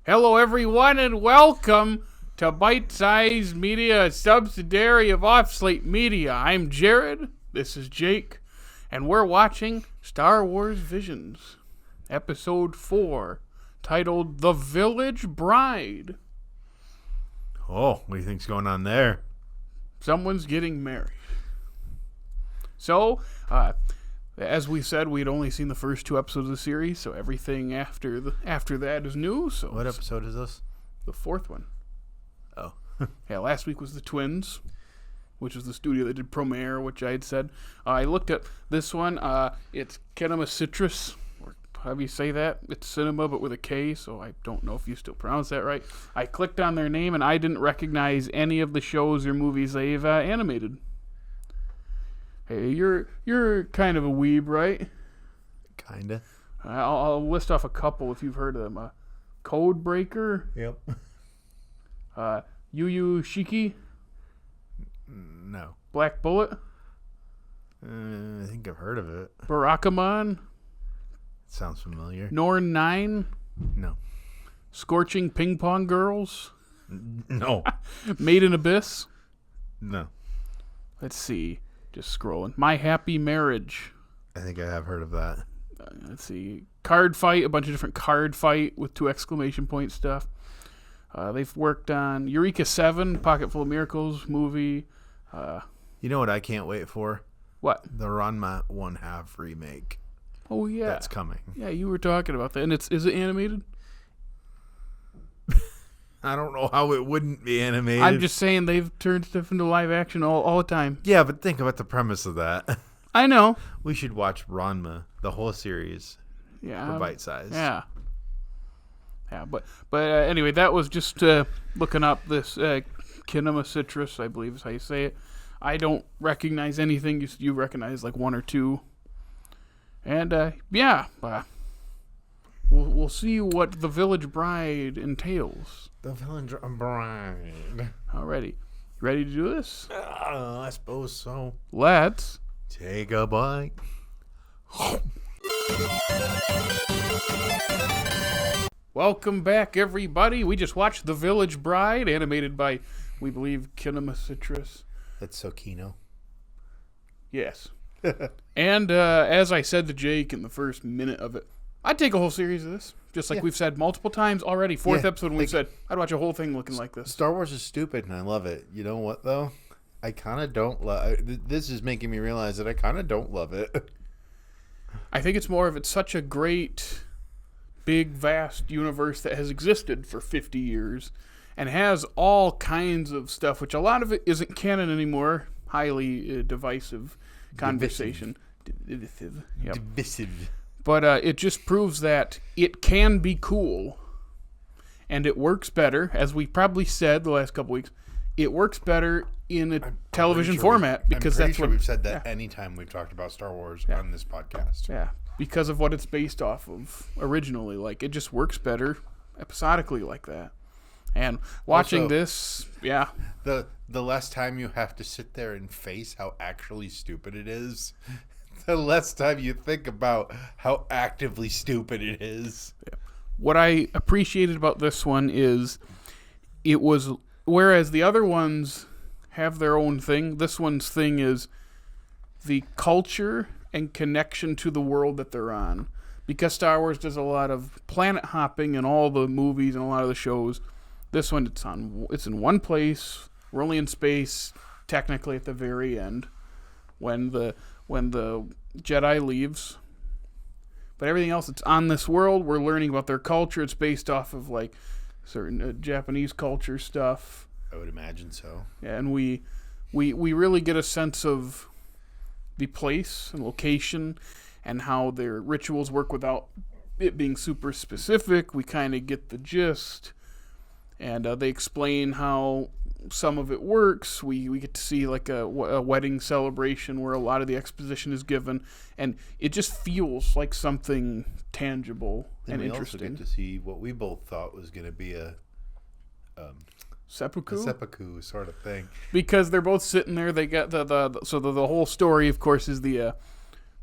Hello, everyone, and welcome to Bite Size Media, a subsidiary of Slate Media. I'm Jared, this is Jake, and we're watching Star Wars Visions, Episode 4, titled The Village Bride. Oh, what do you think's going on there? Someone's getting married. So, as we said, we'd only seen the first 2 episodes of the series, so everything after that is new. So what episode is this? The 4th one. Oh. Yeah, last week was The Twins, which was the studio that did Promare, which I had said. I looked at this one. It's Cinema Citrus, or however you say that. It's cinema, but with a K, so I don't know if you still pronounce that right. I clicked on their name, and I didn't recognize any of the shows or movies they've animated. Hey, you're kind of a weeb, right? Kinda. I'll list off a couple if you've heard of them. Code Breaker. Yep. Yu Yu Shiki. No. Black Bullet. I think I've heard of it. Barakamon. Sounds familiar. Norn 9. No. Scorching Ping Pong Girls. No. Made in Abyss. No. Let's see. Just scrolling. My Happy Marriage. I think I have heard of that. Let's see. Card Fight. A bunch of different card fight with 2 exclamation point stuff. They've worked on Eureka 7, Pocket Full of Miracles movie. You know what I can't wait for? What? The Ranma 1/2 remake. Oh, yeah. That's coming. Yeah, you were talking about that. And is it animated? I don't know how it wouldn't be animated. I'm just saying they've turned stuff into live action all the time. Yeah, but think about the premise of that. I know. We should watch Ranma, the whole series, for Bite Size. Yeah. Yeah, but anyway, that was just looking up this Cinema Citrus, I believe is how you say it. I don't recognize anything. You recognize like 1 or 2. And, we'll see what The Village Bride entails. The Village Bride. Alrighty. Ready to do this? I suppose so. Let's take a bite. Welcome back, everybody. We just watched The Village Bride, animated by, we believe, Cinema Citrus. That's Sokino. Yes. And as I said to Jake in the first minute of it, I'd take a whole series of this. Just like we've said multiple times already. 4th episode, and we've said, I'd watch a whole thing looking like this. Star Wars is stupid, and I love it. You know what, though? I kind of don't love this is making me realize that I kind of don't love it. I think it's more of it's such a great, big, vast universe that has existed for 50 years and has all kinds of stuff, which a lot of it isn't canon anymore. Highly divisive conversation. Divisive. Yep. Divisive. But it just proves that it can be cool, and it works better, as we probably said the last couple weeks. It works better in a television format because that's what we've said that anytime we've talked about Star Wars on this podcast. Yeah, because of what it's based off of originally. Like, it just works better episodically like that. And watching this, the less time you have to sit there and face how actually stupid it is, the less time you think about how actively stupid it is. Yeah. What I appreciated about this one is it was, whereas the other ones have their own thing, this one's thing is the culture and connection to the world that they're on. Because Star Wars does a lot of planet hopping in all the movies and a lot of the shows, this one it's in one place. We're only in space technically at the very end when the Jedi leaves. But everything else that's on this world, we're learning about their culture. It's based off of like certain Japanese culture stuff. I would imagine so. Yeah, and we really get a sense of the place and location and how their rituals work without it being super specific. We kind of get the gist. And they explain how some of it works. We get to see like a wedding celebration where a lot of the exposition is given, and it just feels like something tangible and interesting. We also get to see what we both thought was going to be a seppuku sort of thing, because they're both sitting there. They got the whole story, of course, is the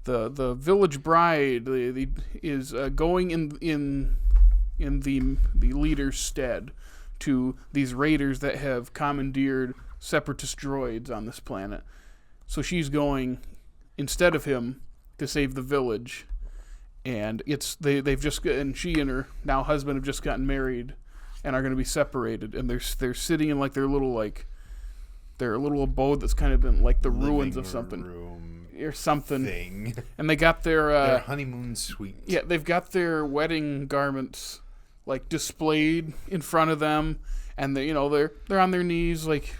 village bride is going in in the leader's stead to these raiders that have commandeered separatist droids on this planet. So she's going instead of him to save the village, and she and her now husband have just gotten married and are going to be separated, and they're sitting in like their little abode that's kind of been like the ruins of something or something thing. And they got their honeymoon suite. Yeah, they've got their wedding garments like displayed in front of them, and they're on their knees. Like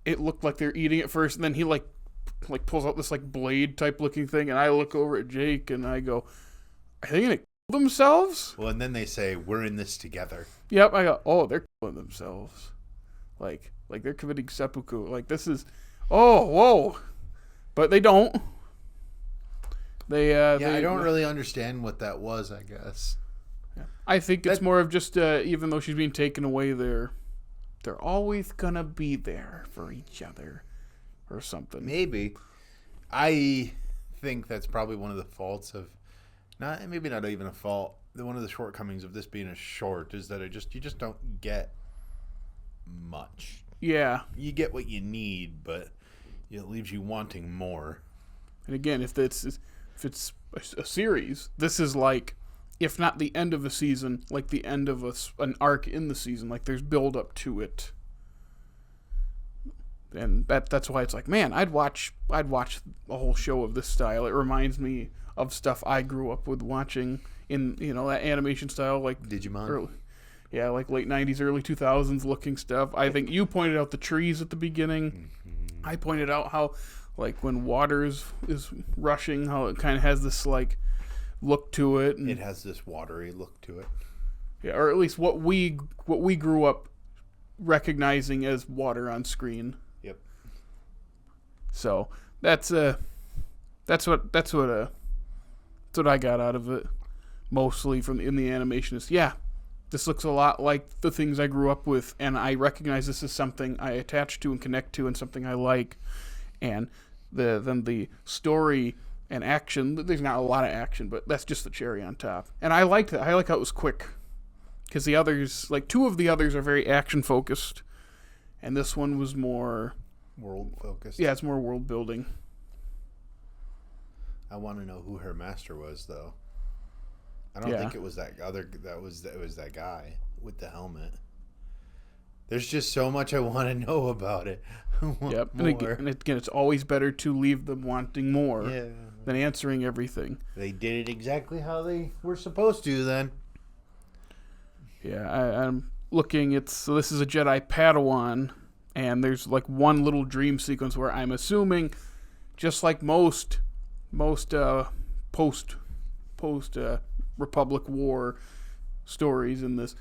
it looked like they're eating at first, and then he like pulls out this like blade type looking thing, and I look over at Jake and I go, "Are they gonna kill themselves?" Well, and then they say, "We're in this together." Yep, I go, "Oh, they're killing themselves, like they're committing seppuku. Like this is, oh, whoa." But they don't. I don't really understand what that was, I guess. Yeah. I think it's more of just, even though she's being taken away, they're always going to be there for each other or something. Maybe. I think that's probably one of the faults of, maybe not even a fault, one of the shortcomings of this being a short is that you just don't get much. Yeah. You get what you need, but it leaves you wanting more. And again, if it's a series, this is like, if not the end of a season, like the end of an arc in the season. Like there's build up to it, and that's why it's like, man, I'd watch a whole show of this style. It reminds me of stuff I grew up with watching in that animation style, like Digimon. Like late 90s, early 2000s looking stuff. I think you pointed out the trees at the beginning. Mm-hmm. I pointed out how, like, when water is rushing, how it kind of has this, like, look to it. And, it has this watery look to it. Yeah, or at least what we grew up recognizing as water on screen. Yep. So that's what I got out of it, mostly in the animation. Is this looks a lot like the things I grew up with, and I recognize this as something I attach to and connect to and something I like. And then the story and action, there's not a lot of action, but that's just the cherry on top. And I liked it. I like how it was quick. Because the others, like two of the others are very action-focused, and this one was more... world-focused. Yeah, it's more world-building. I want to know who her master was, though. I don't think it was that that guy with the helmet. There's just so much I want to know about it. Yep, and again, it's always better to leave them wanting more than answering everything. They did it exactly how they were supposed to, then. Yeah, I'm looking. So this is a Jedi Padawan, and there's like one little dream sequence where I'm assuming, just like most post Republic War stories in this,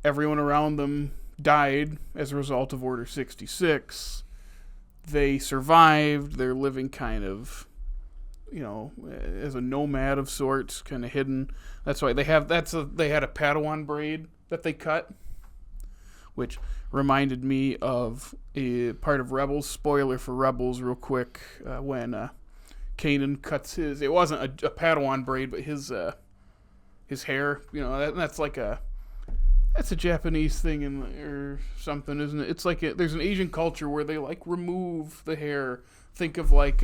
everyone around them died as a result of Order 66. They survived. They're living kind of, as a nomad of sorts, kind of hidden. That's why they had a Padawan braid that they cut, which reminded me of a part of Rebels. Spoiler for Rebels, real quick, when Kanan cuts his. It wasn't a Padawan braid, but his hair. That's like that's a Japanese thing or something, isn't it? It's like there's an Asian culture where they like remove the hair. Think of like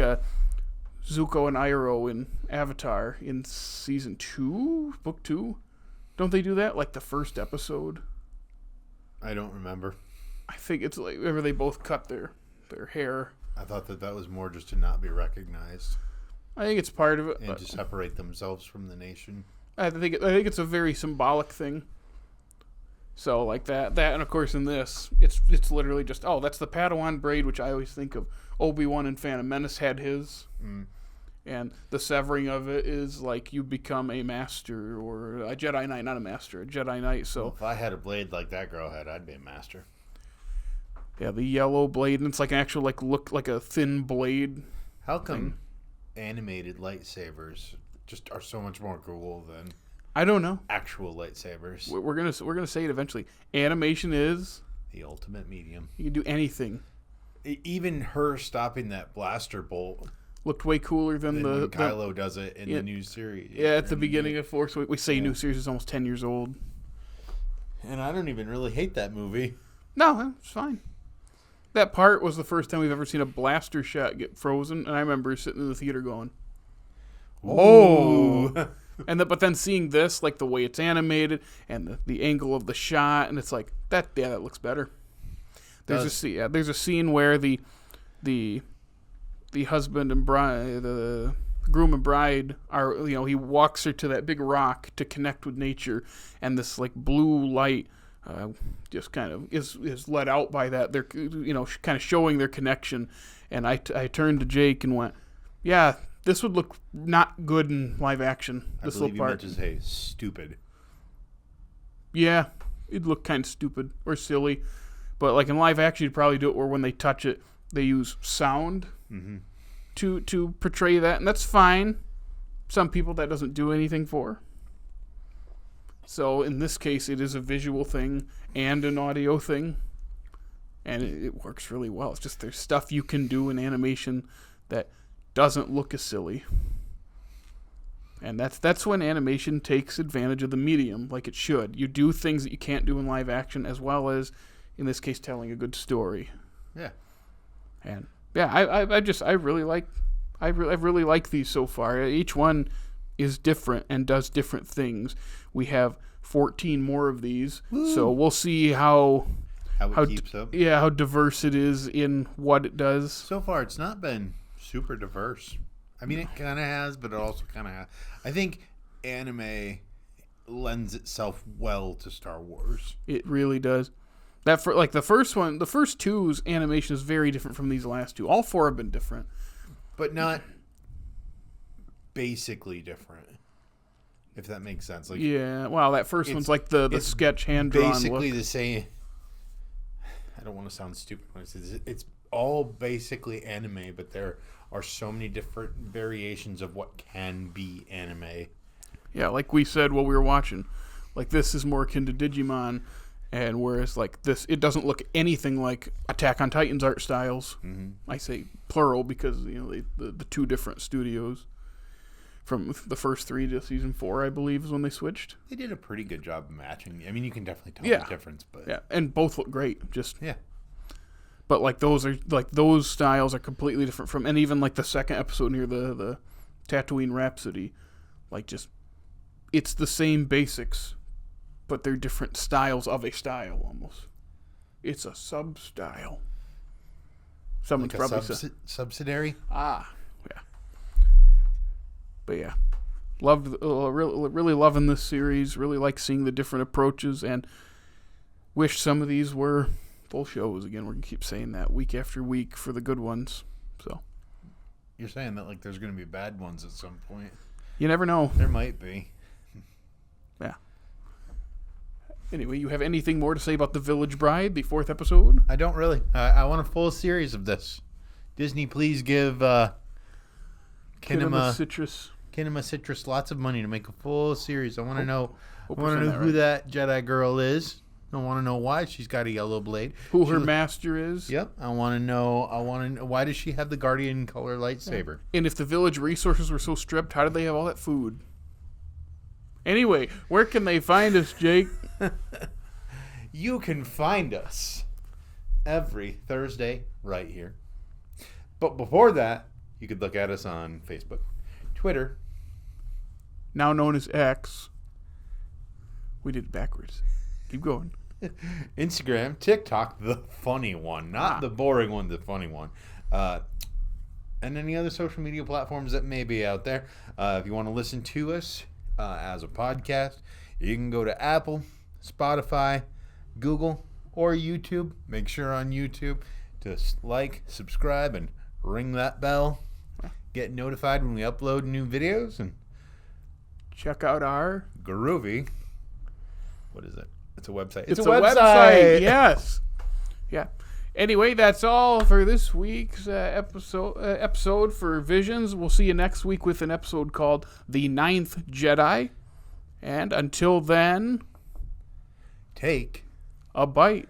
Zuko and Iroh in Avatar in season 2, book 2. Don't they do that? Like the first episode. I don't remember. I think it's like whenever they both cut their hair. I thought that was more just to not be recognized. I think it's part of it. And to separate themselves from the nation. I think it's a very symbolic thing. So like that, and of course in this, it's literally just, that's the Padawan braid, which I always think of. Obi-Wan and Phantom Menace had his, and the severing of it is like you become a master or a Jedi Knight, not a master, a Jedi Knight. So if I had a blade like that girl had, I'd be a master. Yeah, the yellow blade, and it's like an actual look like a thin blade. How come animated lightsabers just are so much more cool than? I don't know. Actual lightsabers. We're gonna say it eventually. Animation is the ultimate medium. You can do anything. Even her stopping that blaster bolt Looked way cooler than when Kylo does it in the new series. Yeah, at the beginning of Force. We say new series is almost 10 years old. And I don't even really hate that movie. No, it's fine. That part was the first time we've ever seen a blaster shot get frozen, and I remember sitting in the theater going, "Oh!" But then seeing this, like the way it's animated and the angle of the shot, and it's like that. Yeah, that looks better. There's a scene where the husband and bride, the groom and bride are, he walks her to that big rock to connect with nature, and this like blue light just kind of is let out by that. They're kind of showing their connection, and I turned to Jake and went, "Yeah, this would look not good in live action." This I believe little part. You meant to say stupid. Yeah, it'd look kind of stupid or silly, but like in live action, you'd probably do it where when they touch it, they use sound to portray that, and that's fine. Some people that doesn't do anything for. So in this case, it is a visual thing and an audio thing, and it works really well. It's just there's stuff you can do in animation that doesn't look as silly, and that's when animation takes advantage of the medium like it should. You do things that you can't do in live action, as well as in this case telling a good story. Yeah, and yeah, I really like these so far. Each one is different and does different things. We have 14 more of these. Woo. So we'll see how it keeps up. Yeah, how diverse it is in what it does. So far, it's not been super diverse. I mean, it kind of has, but it also kind of has. I think anime lends itself well to Star Wars. It really does. That for like the first two's animation is very different from these last two. All four have been different, but not basically different. If that makes sense. Like, yeah, well, that first one's like the sketch hand drawn. Basically the same. I don't want to sound stupid when I say this. It's all basically anime, but there are so many different variations of what can be anime. Yeah, like we said while we were watching, like this is more akin to Digimon, and whereas like this, it doesn't look anything like Attack on Titan's art styles. Mm-hmm. I say plural because the two different studios. From the first 3 to season 4, I believe, is when they switched. They did a pretty good job of matching. I mean, you can definitely tell the difference, but yeah, and both look great. But like those styles are completely different from, and even like the second episode here, the Tatooine Rhapsody, like just it's the same basics, but they're different styles of a style almost. It's a sub style. Someone's like probably subsidiary. But yeah, really loving this series. Really like seeing the different approaches, and wish some of these were full shows. Again, we're gonna keep saying that week after week for the good ones. So you're saying that like there's gonna be bad ones at some point. You never know. There might be. Yeah. Anyway, you have anything more to say about The Village Bride, the 4th episode? I don't really. I want a full series of this. Disney, please give Kinema Citrus lots of money to make a full series. I want to know. Who that Jedi girl is. I want to know why she's got a yellow blade. Who her master is. Yep. I want to know. Why does she have the Guardian color lightsaber? And if the village resources were so stripped, how did they have all that food? Anyway, where can they find us, Jake? You can find us every Thursday right here. But before that, you could look at us on Facebook, Twitter, now known as X. We did it backwards. Keep going. Instagram, TikTok, the funny one, not the boring one, the funny one, and any other social media platforms that may be out there. If you want to listen to us as a podcast, you can go to Apple, Spotify, Google, or YouTube. Make sure on YouTube to like, subscribe, and ring that bell. Get notified when we upload new videos, and check out our groovy. What is it? It's a website. It's a website. Yes. Yeah. Anyway, that's all for this week's episode for Visions. We'll see you next week with an episode called The Ninth Jedi. And until then, take a bite.